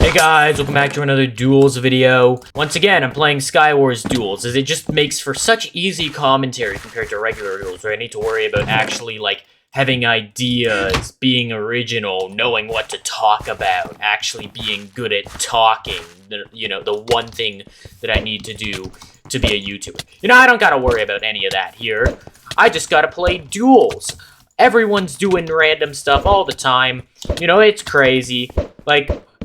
Hey guys, welcome back to another Duels video. Once again, I'm playing Skywars Duels, as it just makes for such easy commentary compared to regular Duels, where I need to worry about actually, having ideas, being original, knowing what to talk about, actually being good at talking, the one thing that I need to do to be a YouTuber. I don't gotta worry about any of that here. I just gotta play Duels. Everyone's doing random stuff all the time. It's crazy.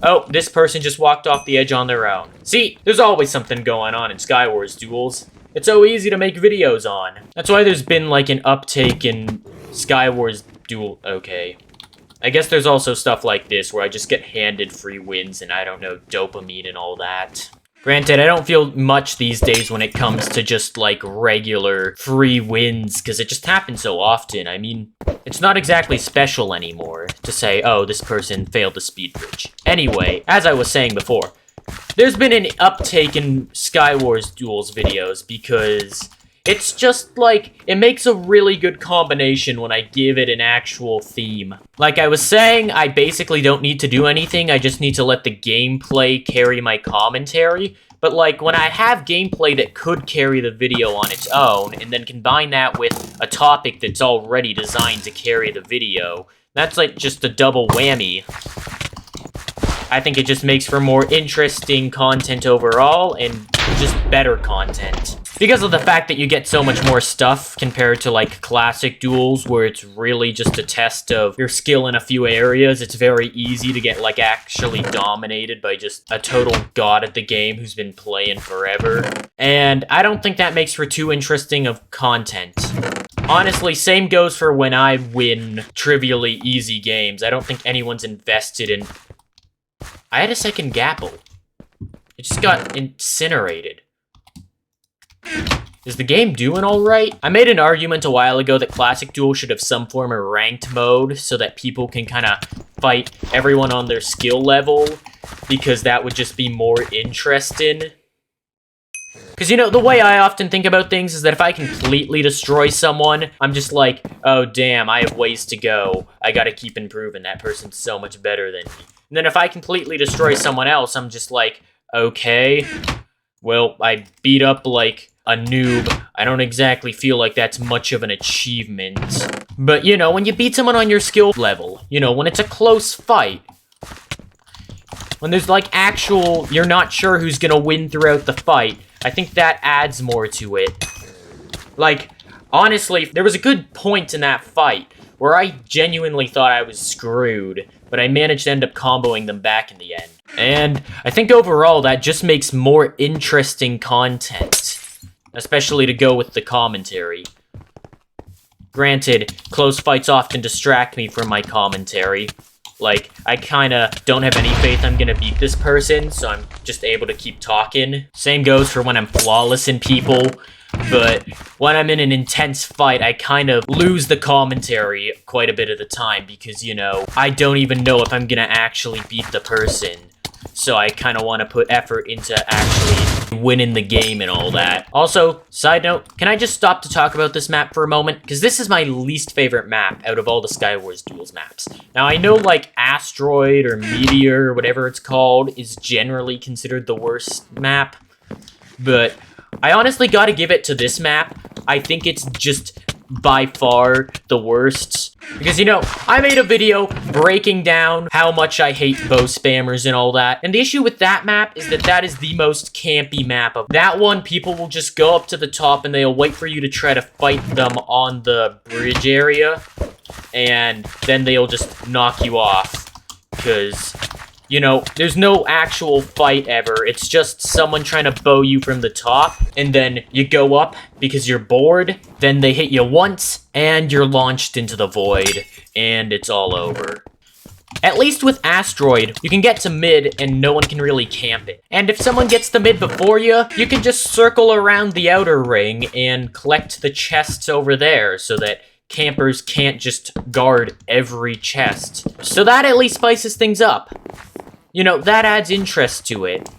Oh, this person just walked off the edge on their own. See, there's always something going on in Skywars Duels. It's so easy to make videos on. That's why there's been, an uptake in Skywars Duel. Okay. I guess there's also stuff like this, where I just get handed free wins and, I don't know, dopamine and all that. Granted, I don't feel much these days when it comes to just, regular free wins, because it just happens so often. I mean, it's not exactly special anymore to say, oh, this person failed the speed bridge. Anyway, as I was saying before, there's been an uptake in Skywars Duels videos because it's just, it makes a really good combination when I give it an actual theme. Like I was saying, I basically don't need to do anything, I just need to let the gameplay carry my commentary. But, when I have gameplay that could carry the video on its own, and then combine that with a topic that's already designed to carry the video, that's, just a double whammy. I think it just makes for more interesting content overall, and just better content. Because of the fact that you get so much more stuff compared to, classic Duels, where it's really just a test of your skill in a few areas, it's very easy to get, actually dominated by just a total god at the game who's been playing forever. And I don't think that makes for too interesting of content. Honestly, same goes for when I win trivially easy games. I don't think anyone's invested in... I had a second Gapple. It just got incinerated. Is the game doing alright? I made an argument a while ago that Classic Duel should have some form of ranked mode so that people can kind of fight everyone on their skill level, because that would just be more interesting. Because, the way I often think about things is that if I completely destroy someone, I'm just like, oh damn, I have ways to go. I gotta keep improving, that person's so much better than me. And then if I completely destroy someone else, I'm just like, okay, well, I beat up, a noob. I don't exactly feel like that's much of an achievement. But, when you beat someone on your skill level, when it's a close fight, when there's, you're not sure who's gonna win throughout the fight, I think that adds more to it. Honestly, there was a good point in that fight where I genuinely thought I was screwed, but I managed to end up comboing them back in the end. And I think overall that just makes more interesting content, especially to go with the commentary. Granted, close fights often distract me from my commentary. I kinda don't have any faith I'm gonna beat this person, so I'm just able to keep talking. Same goes for when I'm flawless in people. But when I'm in an intense fight, I kind of lose the commentary quite a bit of the time because, I don't even know if I'm gonna actually beat the person. So I kind of want to put effort into actually winning the game and all that. Also, side note, can I just stop to talk about this map for a moment? Because this is my least favorite map out of all the Skywars Duels maps. Now, I know, Asteroid or Meteor or whatever it's called is generally considered the worst map. But I honestly gotta give it to this map. I think it's just by far the worst. Because, I made a video breaking down how much I hate bow spammers and all that. And the issue with that map is that that is the most campy map of that one. People will just go up to the top and they'll wait for you to try to fight them on the bridge area. And then they'll just knock you off. Because... there's no actual fight ever. It's just someone trying to bow you from the top, and then you go up because you're bored, then they hit you once, and you're launched into the void, and it's all over. At least with Asteroid, you can get to mid, and no one can really camp it. And if someone gets to mid before you can just circle around the outer ring and collect the chests over there, so that campers can't just guard every chest. So that at least spices things up. That adds interest to it.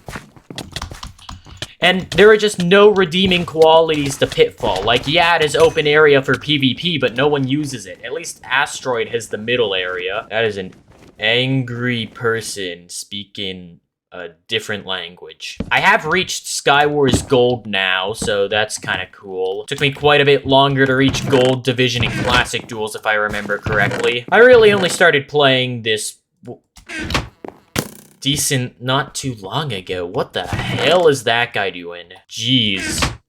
And there are just no redeeming qualities to Pitfall. Yeah, it is open area for PvP, but no one uses it. At least Asteroid has the middle area. That is an angry person speaking a different language. I have reached Skywars Gold now, so that's kind of cool. Took me quite a bit longer to reach Gold Division in Classic Duels, if I remember correctly. I really only started playing this decent not too long ago. What the hell is that guy doing? Jeez.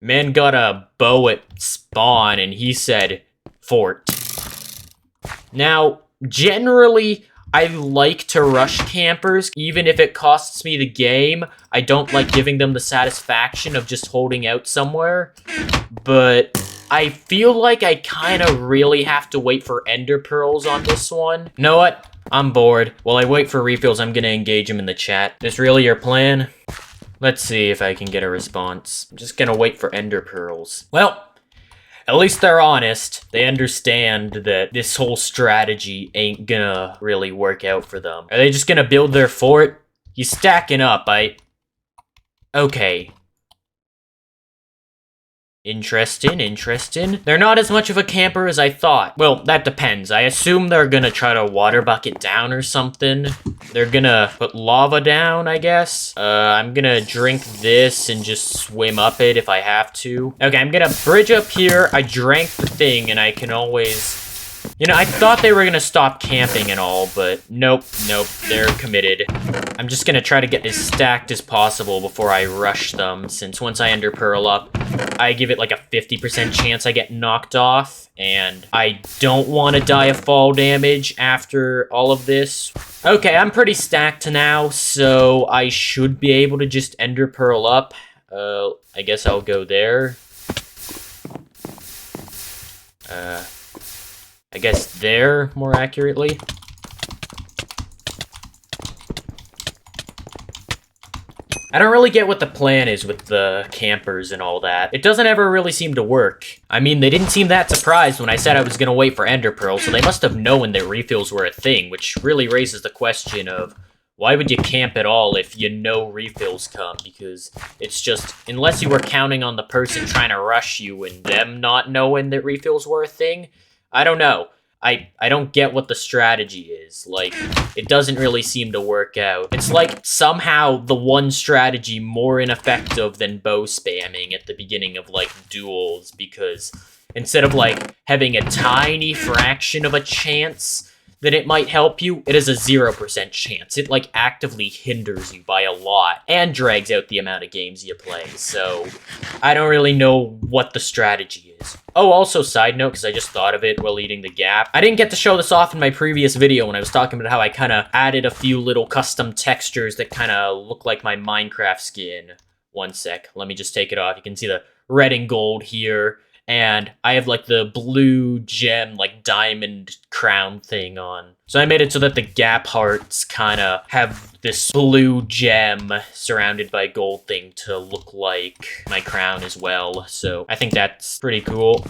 Man got a bow at spawn, and he said, fort. Now, generally, I like to rush campers, even if it costs me the game. I don't like giving them the satisfaction of just holding out somewhere. But I feel like I kind of really have to wait for ender pearls on this one. You know what? I'm bored. While I wait for refills, I'm gonna engage him in the chat. Is this really your plan? Let's see if I can get a response. I'm just gonna wait for ender pearls. Well, at least they're honest. They understand that this whole strategy ain't gonna really work out for them. Are they just gonna build their fort? He's stacking up, Okay. Interesting. They're not as much of a camper as I thought. Well, that depends. I assume they're gonna try to water bucket down or something. They're gonna put lava down, I guess. I'm gonna drink this and just swim up it if I have to. Okay, I'm gonna bridge up here. I drank the thing and I can always... You know, I thought they were gonna stop camping and all, but nope, they're committed. I'm just gonna try to get as stacked as possible before I rush them, since once I ender pearl up, I give it like a 50% chance I get knocked off, and I don't want to die of fall damage after all of this. Okay, I'm pretty stacked now, so I should be able to just ender pearl up. I guess I'll go there. I guess there, more accurately. I don't really get what the plan is with the campers and all that. It doesn't ever really seem to work. I mean, they didn't seem that surprised when I said I was gonna wait for ender pearl, so they must have known that refills were a thing, which really raises the question of, why would you camp at all if you know refills come? Because it's just, unless you were counting on the person trying to rush you and them not knowing that refills were a thing, I don't know. I don't get what the strategy is. Like, it doesn't really seem to work out. It's like somehow the one strategy more ineffective than bow spamming at the beginning of, like, duels, because instead of, like, having a tiny fraction of a chance that it might help you, it is a 0% chance. It, like, actively hinders you by a lot and drags out the amount of games you play, so I don't really know what the strategy is. Oh, also, side note, because I just thought of it while eating the gap, I didn't get to show this off in my previous video when I was talking about how I kind of added a few little custom textures that kind of look like my Minecraft skin. One sec, let me just take it off. You can see the red and gold here. And I have, like, the blue gem, like, diamond crown thing on. So I made it so that the gap hearts kind of have this blue gem surrounded by gold thing to look like my crown as well. So I think that's pretty cool.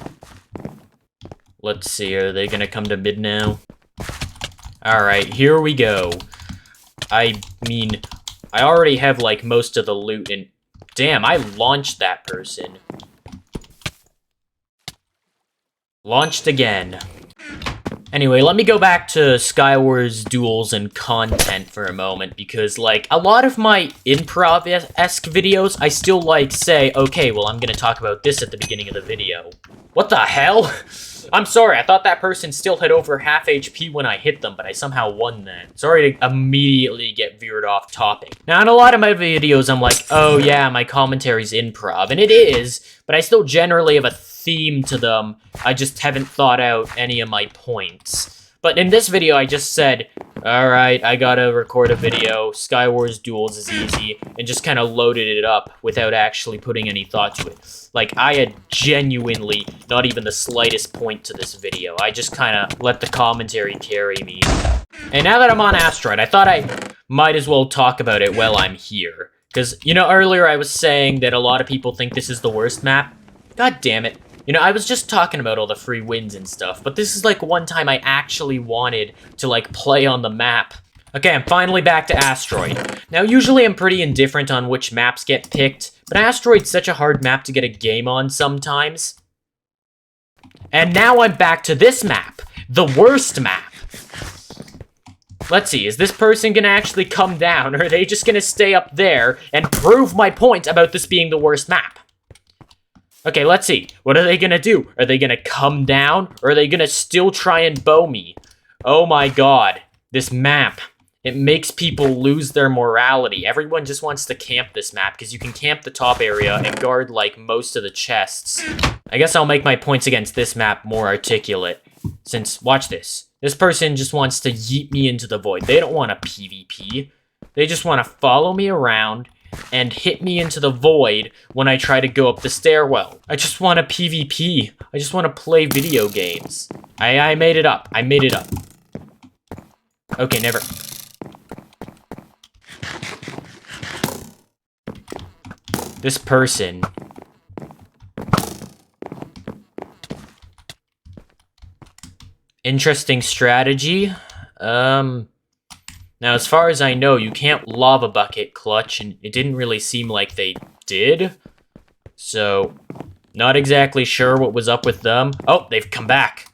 Let's see, are they gonna come to mid now? Alright, here we go. I mean, I already have, like, most of the loot and... Damn, I launched that person. Launched again. Anyway, let me go back to Skywars Duels and content for a moment, because, like, a lot of my improv-esque videos, I still, like, say, okay, well, I'm gonna talk about this at the beginning of the video. What the hell? I'm sorry, I thought that person still had over half HP when I hit them, but I somehow won that. Sorry to immediately get veered off topic. Now, in a lot of my videos, I'm like, oh yeah, my commentary's improv, and it is, but I still generally have a theme to them. I just haven't thought out any of my points. But in this video, I just said, alright, I gotta record a video, Skywars Duels is easy, and just kind of loaded it up without actually putting any thought to it. Like, I had genuinely not even the slightest point to this video. I just kind of let the commentary carry me. And now that I'm on Asteroid, I thought I might as well talk about it while I'm here. Because, you know, earlier I was saying that a lot of people think this is the worst map. God damn it. You know, I was just talking about all the free wins and stuff, but this is like one time I actually wanted to, like, play on the map. Okay, I'm finally back to Asteroid. Now, usually I'm pretty indifferent on which maps get picked, but Asteroid's such a hard map to get a game on sometimes. And now I'm back to this map, the worst map. Let's see, is this person gonna actually come down, or are they just gonna stay up there and prove my point about this being the worst map? Okay, let's see. What are they gonna do? Are they gonna come down, or are they gonna still try and bow me? Oh my god, this map. It makes people lose their morality. Everyone just wants to camp this map, because you can camp the top area and guard, like, most of the chests. I guess I'll make my points against this map more articulate. Since, watch this. This person just wants to yeet me into the void. They don't want a PvP. They just want to follow me around and hit me into the void when I try to go up the stairwell. I just want a PvP. I just want to play video games. I made it up. I made it up. Okay, never... This person... Interesting strategy. Now, as far as I know, you can't lava bucket clutch, and it didn't really seem like they did. So, not exactly sure what was up with them. Oh, they've come back.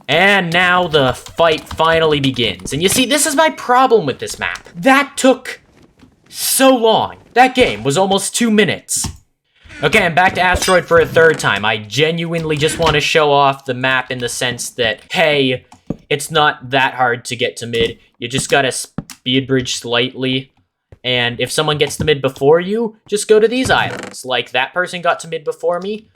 And now the fight finally begins. And you see, this is my problem with this map. That took so long. That game was almost 2 minutes. Okay, I'm back to Asteroid for a third time. I genuinely just want to show off the map in the sense that, hey, it's not that hard to get to mid. You just gotta speed bridge slightly. And if someone gets to mid before you, just go to these islands. Like, that person got to mid before me.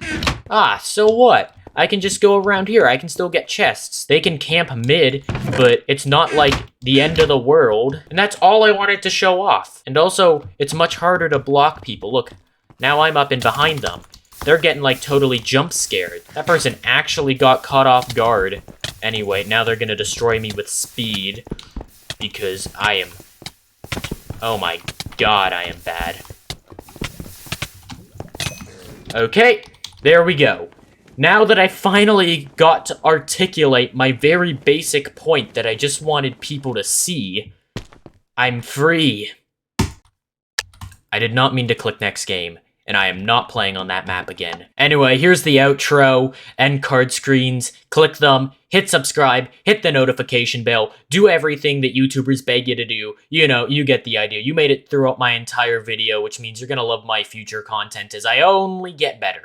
Ah, so what? I can just go around here. I can still get chests. They can camp mid, but it's not like the end of the world. And that's all I wanted to show off. And also, it's much harder to block people. Look. Now I'm up and behind them. They're getting, like, totally jump scared. That person actually got caught off guard. Anyway, now they're gonna destroy me with speed. Because I am... Oh my god, I am bad. Okay, there we go. Now that I finally got to articulate my very basic point that I just wanted people to see, I'm free. I did not mean to click next game. And I am not playing on that map again. Anyway, here's the outro, end card screens, click them, hit subscribe, hit the notification bell, do everything that YouTubers beg you to do. You know, you get the idea. You made it throughout my entire video, which means you're gonna love my future content as I only get better.